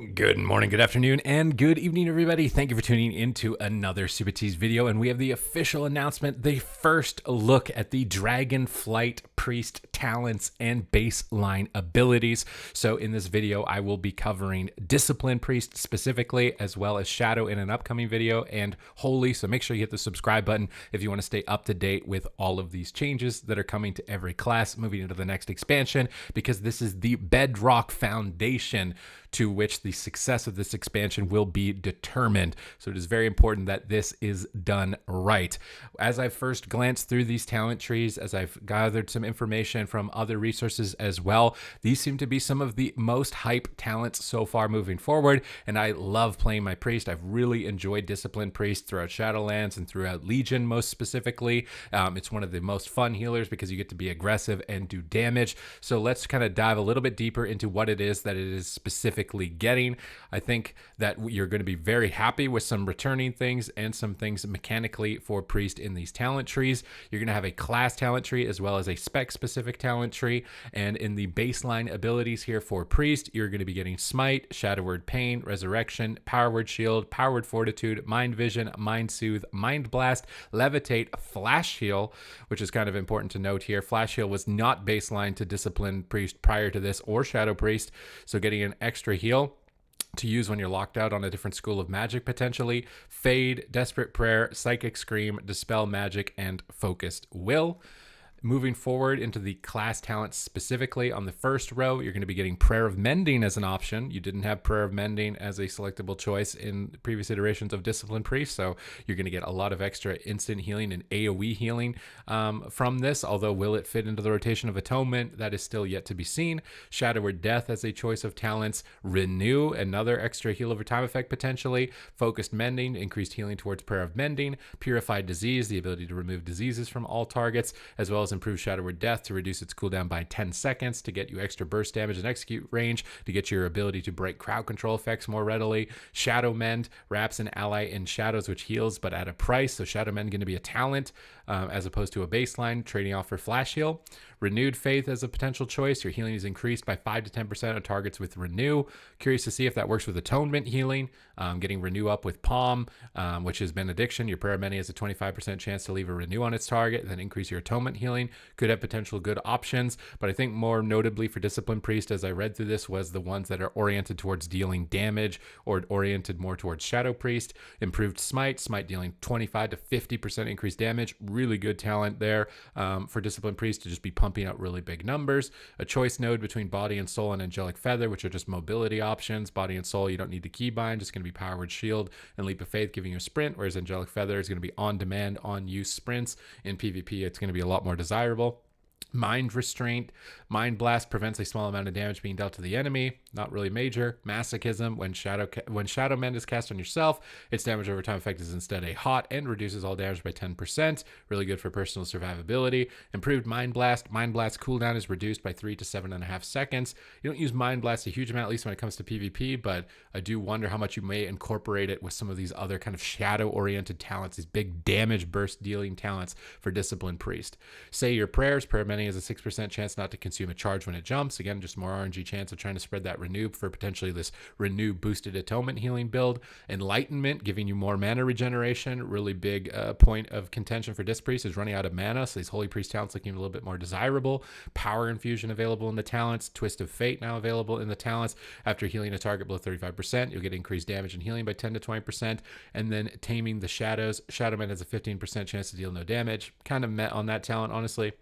Good morning, good afternoon, and good evening, everybody. Thank you for tuning into another Supatease video, and we have the official announcement, the first look at the Dragonflight Priest talents and baseline abilities. So in this video, I will be covering Discipline Priest specifically, as well as Shadow in an upcoming video, and Holy, so make sure you hit the subscribe button if you want to stay up to date with all of these changes that are coming to every class moving into the next expansion, because this is the bedrock foundation to which the success of this expansion will be determined. So it is very important that this is done right. As I first glanced through these talent trees, as I've gathered some information from other resources as well, these seem to be some of the most hype talents so far moving forward, and I love playing my priest. I've really enjoyed Discipline Priest throughout Shadowlands and throughout Legion most specifically. It's one of the most fun healers because you get to be aggressive and do damage. So let's kind of dive a little bit deeper into what it is that it is specifically getting. I think that you're going to be very happy with some returning things and some things mechanically for Priest in these talent trees. You're going to have a class talent tree as well as a spec specific talent tree, and in the baseline abilities here for Priest, you're going to be getting Smite, Shadow Word Pain, Resurrection, Power Word Shield, Power Word Fortitude, Mind Vision, Mind Soothe, Mind Blast, Levitate, Flash Heal, which is kind of important to note here. Flash Heal was not baseline to Discipline Priest prior to this, or Shadow Priest, so getting an extra heal to use when you're locked out on a different school of magic potentially. Fade, Desperate Prayer, Psychic Scream, Dispel Magic, and Focused Will. Moving forward into the class talents specifically, on the first row, you're going to be getting Prayer of Mending as an option. You didn't have Prayer of Mending as a selectable choice in previous iterations of Discipline Priest, so you're going to get a lot of extra instant healing and AoE healing from this, although will it fit into the rotation of Atonement? That is still yet to be seen. Shadow Word Death as a choice of talents. Renew, another extra heal over time effect potentially. Focused Mending, increased healing towards Prayer of Mending. Purified Disease, the ability to remove diseases from all targets, as well as improve Shadow Word Death to reduce its cooldown by 10 seconds to get you extra burst damage and execute range, to get your ability to break crowd control effects more readily. Shadow Mend wraps an ally in shadows, which heals but at a price, so Shadow Mend going to be a talent as opposed to a baseline, trading off for Flash Heal. Renewed Faith as a potential choice. Your healing is increased by 5 to 10% on targets with Renew. Curious to see if that works with Atonement healing. Getting Renew up with Palm, which is Benediction. Your Prayer of Many has a 25% chance to leave a Renew on its target, then increase your Atonement healing. Could have potential good options, but I think more notably for Discipline Priest, as I read through this, was the ones that are oriented towards dealing damage or oriented more towards Shadow Priest. Improved Smite dealing 25 to 50% increased damage. Really good talent there for Discipline Priest to just be pumping out really big numbers. A choice node between Body and Soul and Angelic Feather, which are just mobility options. Body and Soul, you don't need to keybind, just going to be Power Word Shield and Leap of Faith giving you a sprint, whereas Angelic Feather is going to be on demand, on use sprints. In PvP, it's going to be a lot more desirable. Mind Restraint, Mind Blast prevents a small amount of damage being dealt to the enemy, not really major. Masochism, when Shadow Mend is cast on yourself, its damage over time effect is instead a hot and reduces all damage by 10%, really good for personal survivability. Improved Mind Blast cooldown is reduced by 3 to 7.5 seconds. You don't use Mind Blast a huge amount, at least when it comes to PvP, but I do wonder how much you may incorporate it with some of these other kind of shadow-oriented talents, these big damage burst dealing talents for Discipline Priest. Say Your Prayers, Prayer of Many has a 6% chance not to consume a charge when it jumps. Again, just more RNG chance of trying to spread that Renew for potentially this Renew boosted Atonement healing build. Enlightenment, giving you more mana regeneration. Really big point of contention for Disc Priest is running out of mana, so these Holy Priest talents looking a little bit more desirable. Power Infusion available in the talents. Twist of Fate now available in the talents. After healing a target below 35%, you'll get increased damage and healing by 10 to 20%. And then Taming the Shadows. Shadow Man has a 15% chance to deal no damage. Kind of met on that talent, honestly.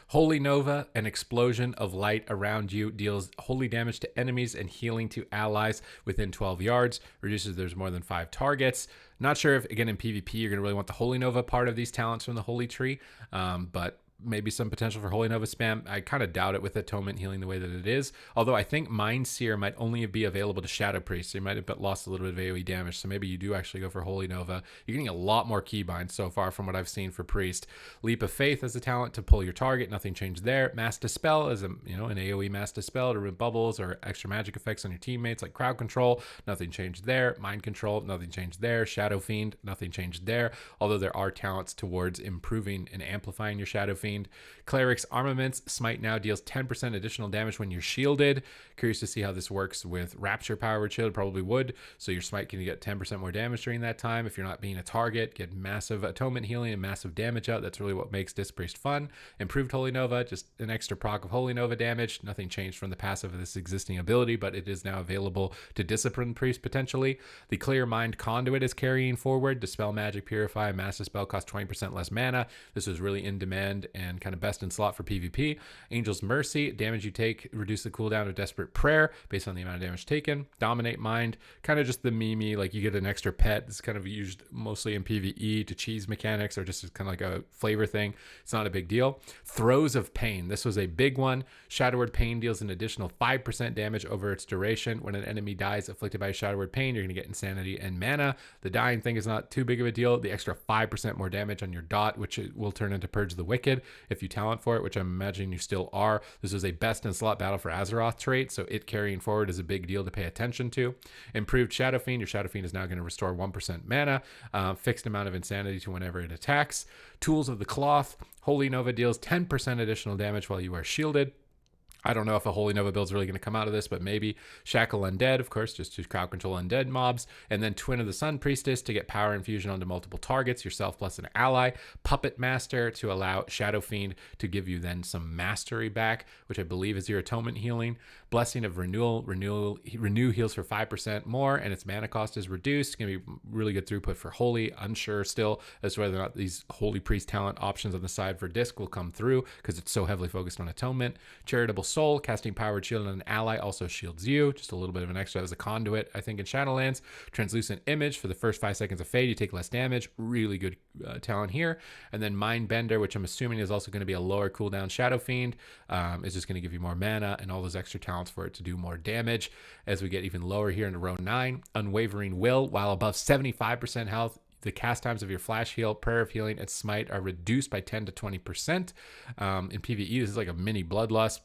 Holy Nova, an explosion of light around you, deals holy damage to enemies and healing to allies within 12 yards, reduces there's more than 5 targets. Not sure if, again, in PvP, you're going to really want the Holy Nova part of these talents from the Holy Tree, but maybe some potential for Holy Nova spam. I kind of doubt it with Atonement healing the way that it is, although I think Mind Seer might only be available to Shadow Priest, so you might have lost a little bit of AoE damage, so maybe you do actually go for Holy Nova. You're getting a lot more keybinds so far from what I've seen for Priest. Leap of Faith as a talent to pull your target, nothing changed there. Mass Dispel is an AoE Mass Dispel to remove bubbles or extra magic effects on your teammates like crowd control, nothing changed there. Mind Control, nothing changed there. Shadow Fiend, nothing changed there, although there are talents towards improving and amplifying your Shadow Fiend. Fiend. Cleric's Armaments. Smite now deals 10% additional damage when you're shielded. Curious to see how this works with Rapture Powered Shield. Probably would. So your Smite can get 10% more damage during that time. If you're not being a target, get massive atonement healing and massive damage out. That's really what makes Disc Priest fun. Improved Holy Nova, just an extra proc of Holy Nova damage. Nothing changed from the passive of this existing ability, but it is now available to Discipline Priest potentially. The Clear Mind Conduit is carrying forward. Dispel Magic, Purify, Master Spell cost 20% less mana. This was really in demand and kind of best in slot for PvP. Angel's Mercy, damage you take, reduce the cooldown of Desperate Prayer based on the amount of damage taken. Dominate Mind, kind of just the meme, like you get an extra pet. It's kind of used mostly in PvE to cheese mechanics or just kind of like a flavor thing. It's not a big deal. Throes of Pain, this was a big one. Shadow Word Pain deals an additional 5% damage over its duration. When an enemy dies afflicted by Shadow Word Pain, you're going to get Insanity and mana. The dying thing is not too big of a deal. The extra 5% more damage on your dot, which it will turn into Purge the Wicked if you talent for it, which I'm imagining you still are. This was a best in slot Battle for Azeroth trait, so it carrying forward is a big deal to pay attention to. Improved Shadow Fiend, your Shadow Fiend is now going to restore 1% mana, fixed amount of Insanity to whenever it attacks. Tools of the Cloth, Holy Nova deals 10% additional damage while you are shielded. I don't know if a Holy Nova build is really going to come out of this, but maybe. Shackle Undead, of course, just to crowd control undead mobs. And then Twin of the Sun Priestess to get power infusion onto multiple targets, yourself plus an ally. Puppet Master to allow Shadow Fiend to give you then some mastery back, which I believe is your atonement healing. Blessing of Renewal. Renew heals for 5% more, and its mana cost is reduced. It's going to be really good throughput for Holy. Unsure still as to whether or not these Holy Priest talent options on the side for Disc will come through because it's so heavily focused on atonement. Charitable Soul, casting Powered Shield on an ally also shields you. Just a little bit of an extra as a conduit, I think, in Shadowlands. Translucent Image, for the first 5 seconds of Fade, you take less damage. Really good talent here. And then Mind Bender, which I'm assuming is also going to be a lower cooldown Shadow Fiend, is just going to give you more mana and all those extra talents for it to do more damage. As we get even lower here into row 9, Unwavering Will, while above 75% health, the cast times of your Flash Heal, Prayer of Healing, and Smite are reduced by 10 to 20%. In PvE, this is like a mini Bloodlust,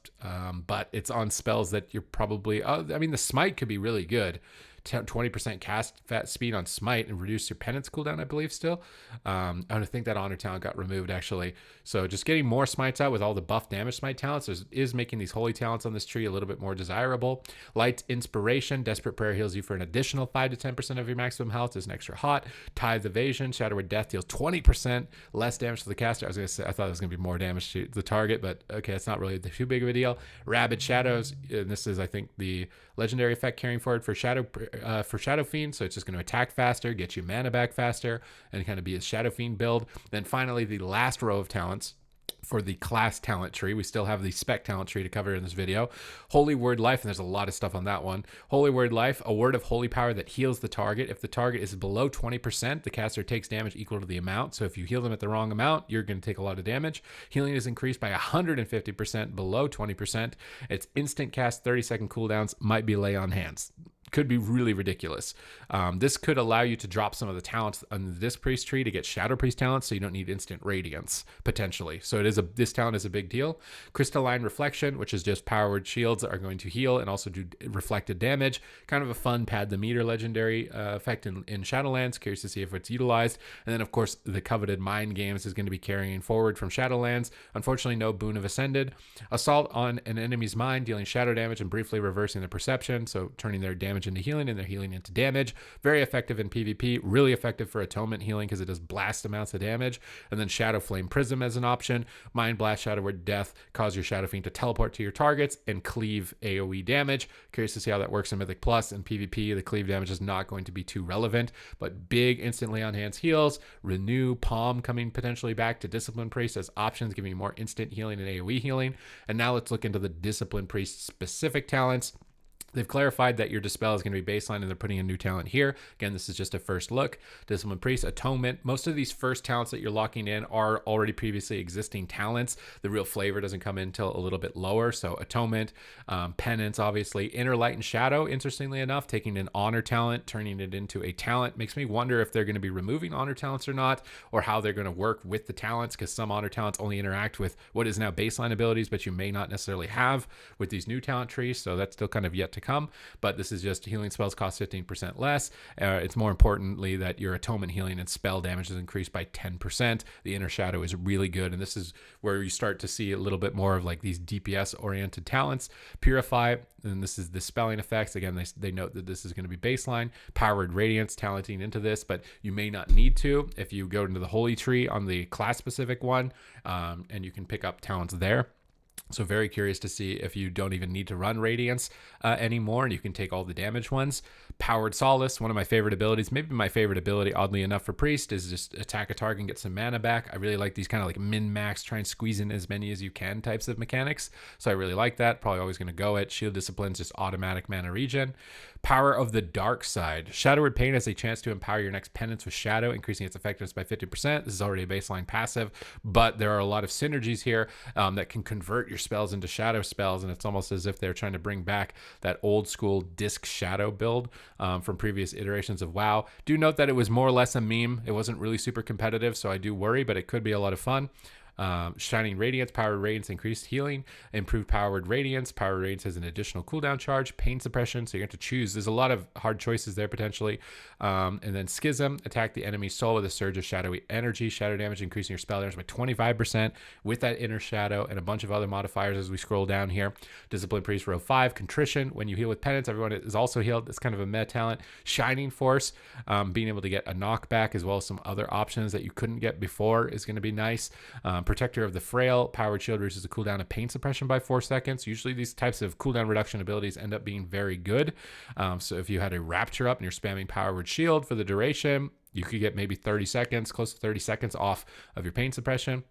but it's on spells that you're probably... I mean, the Smite could be really good. 20% cast speed on Smite and reduce your penance cooldown, I believe, still. I think that honor talent got removed, actually. So just getting more Smites out with all the buff damage Smite talents is making these holy talents on this tree a little bit more desirable. Light Inspiration, Desperate Prayer heals you for an additional 5 to 10% of your maximum health. Is an extra hot. Tithe Evasion, Shadow Word Death deals 20% less damage to the caster. I was going to say, I thought it was going to be more damage to the target, but okay, it's not really too big of a deal. Rabid Shadows, and this is, I think, the legendary effect carrying forward for Shadow Fiend, so it's just going to attack faster, get you mana back faster, and kind of be a Shadow Fiend build. Then finally, the last row of talents for the class talent tree. We still have the spec talent tree to cover in this video. Holy Word Life, and there's a lot of stuff on that one. Holy Word Life, a word of holy power that heals the target. If the target is below 20%, the caster takes damage equal to the amount. So if you heal them at the wrong amount, you're going to take a lot of damage. Healing is increased by 150% below 20%. It's instant cast, 30-second cooldowns, might be lay on hands. Could be really ridiculous. This could allow you to drop some of the talents on the Disc Priest tree to get Shadow Priest talents, so you don't need instant Radiance, potentially. So this talent is a big deal. Crystalline Reflection, which is just powered shields that are going to heal and also do reflected damage. Kind of a fun pad the meter legendary effect in Shadowlands. Curious to see if it's utilized. And then, of course, the coveted Mind Games is going to be carrying forward from Shadowlands. Unfortunately, no Boon of Ascended. Assault on an enemy's mind, dealing shadow damage and briefly reversing their perception, so turning their damage into healing and their healing into damage. Very effective in PvP, really effective for atonement healing because it does blast amounts of damage. And then Shadow Flame Prism as an option. Mind Blast, Shadow Word Death, cause your Shadow Fiend to teleport to your targets and cleave AoE damage. Curious to see how that works in Mythic Plus. In PvP, the cleave damage is not going to be too relevant, but big instantly on hands heals. Renew, Palm coming potentially back to Discipline Priest as options, giving you more instant healing and AoE healing. And now let's look into the Discipline Priest specific talents. They've clarified that your Dispel is going to be baseline, and they're putting a new talent here. Again, this is just a first look. Discipline Priest, Atonement. Most of these first talents that you're locking in are already previously existing talents. The real flavor doesn't come in until a little bit lower. So Atonement, Penance, obviously. Inner Light and Shadow, interestingly enough, taking an Honor talent, turning it into a talent. Makes me wonder if they're going to be removing Honor talents or not, or how they're going to work with the talents, because some Honor talents only interact with what is now baseline abilities, but you may not necessarily have with these new talent trees. So that's still kind of yet to come, but this is just healing spells cost 15% less. It's more importantly that your atonement, healing, and spell damage is increased by 10%. The Inner Shadow is really good, and this is where you start to see a little bit more of like these DPS oriented talents. Purify, and this is the spelling effects. Again, they note that this is going to be baseline. Powered Radiance, talenting into this, but you may not need to if you go into the Holy Tree on the class specific one, and you can pick up talents there. So very curious to see if you don't even need to run Radiance anymore, and you can take all the damage ones. Powered Solace, one of my favorite abilities, maybe my favorite ability, oddly enough, for Priest, is just attack a target and get some mana back. I really like these kind of like min-max, try and squeeze in as many as you can types of mechanics. So I really like that. Probably always going to go it. Shield Discipline's just automatic mana regen. Power of the Dark Side. Shadowward Pain has a chance to empower your next penance with Shadow, increasing its effectiveness by 50%. This is already a baseline passive, but there are a lot of synergies here that can convert your spells into shadow spells, and it's almost as if they're trying to bring back that old school disc shadow build from previous iterations of WoW. Do note that it was more or less a meme. It wasn't really super competitive, so I do worry, but it could be a lot of fun. Shining Radiance, Powered Radiance, increased healing, improved Powered Radiance. Powered Radiance has an additional cooldown charge, pain suppression, so you have to choose. There's a lot of hard choices there potentially. And then Schism, attack the enemy's soul with a surge of shadowy energy, shadow damage, increasing your spell damage by 25% with that Inner Shadow and a bunch of other modifiers as we scroll down here. Discipline Priest row 5, Contrition, when you heal with Penance, everyone is also healed. It's kind of a meta talent. Shining Force, being able to get a knockback as well as some other options that you couldn't get before is going to be nice. Protector of the Frail, Powered Shield reduces the cooldown of pain suppression by 4 seconds. Usually these types of cooldown reduction abilities end up being very good. So if you had a Rapture up and you're spamming Powered Shield for the duration, you could get maybe 30 seconds, close to 30 seconds off of your pain suppression.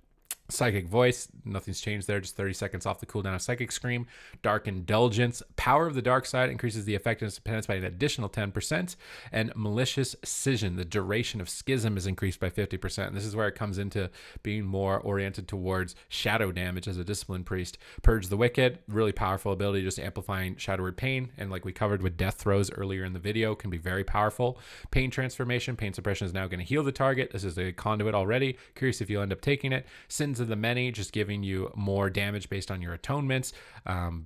Psychic Voice, nothing's changed there, just 30 seconds off the cooldown of Psychic Scream. Dark Indulgence, Power of the Dark Side, increases the effectiveness of penance by an additional 10%. And Malicious Scission, the duration of Schism is increased by 50%. And this is where it comes into being more oriented towards shadow damage as a Discipline Priest. Purge the Wicked, really powerful ability, just amplifying Shadowward Pain, and like we covered with Death Throws earlier in the video, can be very powerful. Pain Transformation, pain suppression is now going to heal the target. This is a conduit already. Curious if you'll end up taking it. Sins of the Many, just giving you more damage based on your atonements.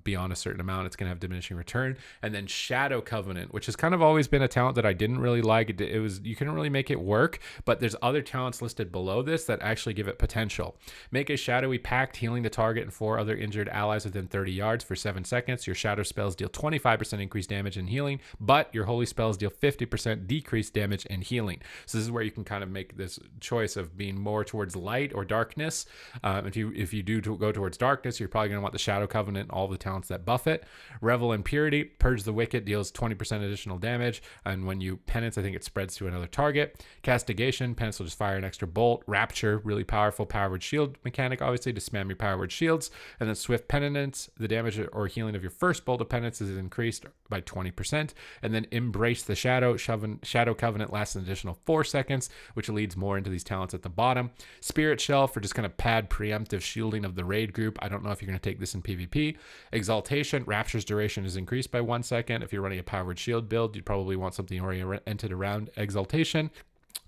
Beyond a certain amount, it's going to have diminishing return. And then Shadow Covenant, which has kind of always been a talent that I didn't really like. It was, you couldn't really make it work, but there's other talents listed below this that actually give it potential. Make a shadowy pact, healing the target and 4 other injured allies within 30 yards for 7 seconds. Your shadow spells deal 25% increased damage and healing, but your holy spells deal 50% decreased damage and healing. So this is where you can kind of make this choice of being more towards light or darkness. If you do go towards darkness, you're probably going to want the Shadow Covenant, all the talents that buff it. Revel in Purity, Purge the Wicked, deals 20% additional damage, and when you penance, I think it spreads to another target. Castigation, penance will just fire an extra bolt. Rapture, really powerful Powered Shield mechanic, obviously, to spam your Powered Shields. And then Swift Penitence, the damage or healing of your first bolt of penance is increased by 20%. And then Embrace the Shadow, Shadow Covenant lasts an additional 4 seconds, which leads more into these talents at the bottom. Spirit Shell for just kind of pad preemptive shielding of the raid group. I don't know if you're going to take this in PvP. Exaltation, Rapture's duration is increased by 1 second. If you're running a Powered Shield build, you'd probably want something oriented around Exaltation.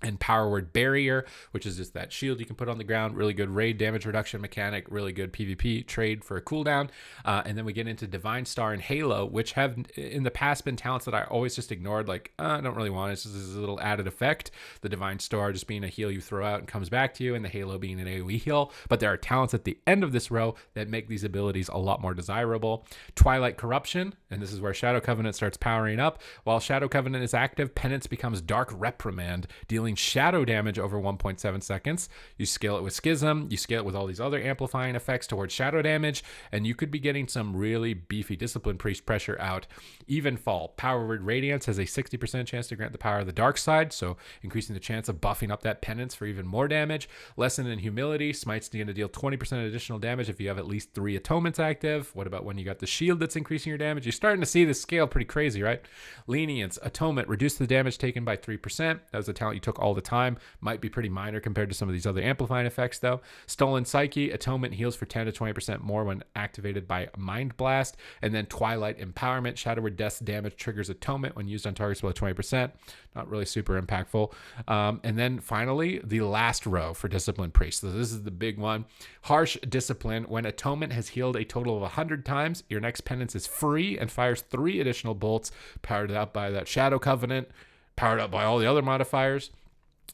And Powered Barrier, which is just that shield you can put on the ground. Really good raid damage reduction mechanic, really good PvP trade for a cooldown. And then we get into Divine Star and Halo, which have in the past been talents that I always just ignored, like, I don't really want it. It's just this little added effect. The Divine Star just being a heal you throw out and comes back to you, and the Halo being an AoE heal. But there are talents at the end of this row that make these abilities a lot more desirable. Twilight Corruption, and this is where Shadow Covenant starts powering up. While Shadow Covenant is active, Penance becomes Dark Reprimand, dealing shadow damage over 1.7 seconds. You scale it with Schism, you scale it with all these other amplifying effects towards shadow damage, and you could be getting some really beefy Discipline Priest pressure out. Evenfall, Powered Radiance has a 60% chance to grant the power of the dark side, so increasing the chance of buffing up that penance for even more damage. Lesson in Humility, Smite's going to deal 20% additional damage if you have at least 3 atonements active. What about when you got the shield that's increasing your damage? You're starting to see this scale pretty crazy, right? Lenience, Atonement, reduce the damage taken by 3%. That was a talent you took took all the time. Might be pretty minor compared to some of these other amplifying effects though. Stolen Psyche, Atonement heals for 10 to 20% more when activated by Mind Blast. And then Twilight Empowerment, Shadow Word Death's damage triggers Atonement when used on targets below 20%. Not really super impactful. And then finally, the last row for Discipline Priest. So this is the big one. Harsh Discipline. When Atonement has healed a total of 100 times, your next penance is free and fires 3 additional bolts, powered up by that Shadow Covenant, powered up by all the other modifiers.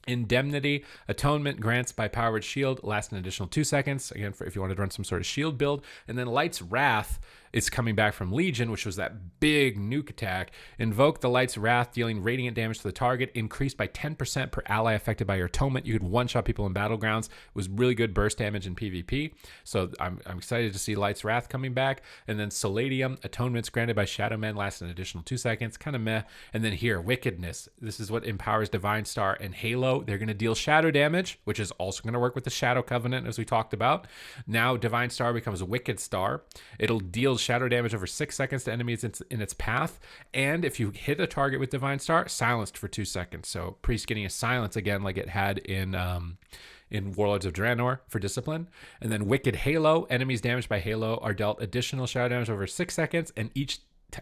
Indemnity, Atonement grants by Powered Shield, lasts an additional 2 seconds, again, for if you wanted to run some sort of shield build. And then Light's Wrath is coming back from Legion, which was that big nuke attack. Invoke the Light's Wrath, dealing radiant damage to the target, increased by 10% per ally affected by your Atonement. You could one-shot people in Battlegrounds. It was really good burst damage in PvP. So I'm excited to see Light's Wrath coming back. And then Soladium, Atonements granted by Shadow Men, lasts an additional 2 seconds. Kind of meh. And then here, Wickedness. This is what empowers Divine Star and Halo. They're going to deal shadow damage, which is also going to work with the Shadow Covenant, as we talked about. Now Divine Star becomes a Wicked Star. It'll deal shadow damage over 6 seconds to enemies in its path. And if you hit a target with Divine Star, silenced for 2 seconds. So Priest getting a silence again, like it had in Warlords of Draenor for Discipline. And then Wicked Halo. Enemies damaged by Halo are dealt additional shadow damage over 6 seconds, and each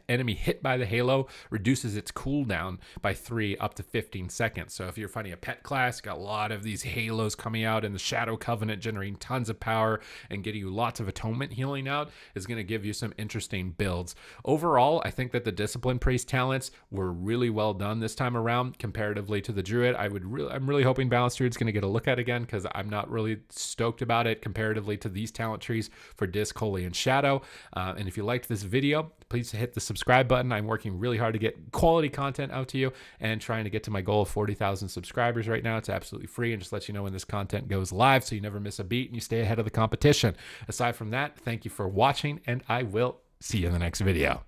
enemy hit by the Halo reduces its cooldown by 3 up to 15 seconds. So if you're fighting a pet class, got a lot of these Halos coming out, and the Shadow Covenant generating tons of power and getting you lots of Atonement healing out is going to give you some interesting builds. Overall, I think that the Discipline Priest talents were really well done this time around comparatively to the Druid. I'm really hoping Balanced Druid's going to get a look at again, because I'm not really stoked about it comparatively to these talent trees for Disc, Holy, and Shadow. And if you liked this video, please hit the subscribe button. I'm working really hard to get quality content out to you and trying to get to my goal of 40,000 subscribers right now. It's absolutely free and just lets you know when this content goes live, so you never miss a beat and you stay ahead of the competition. Aside from that, thank you for watching, and I will see you in the next video.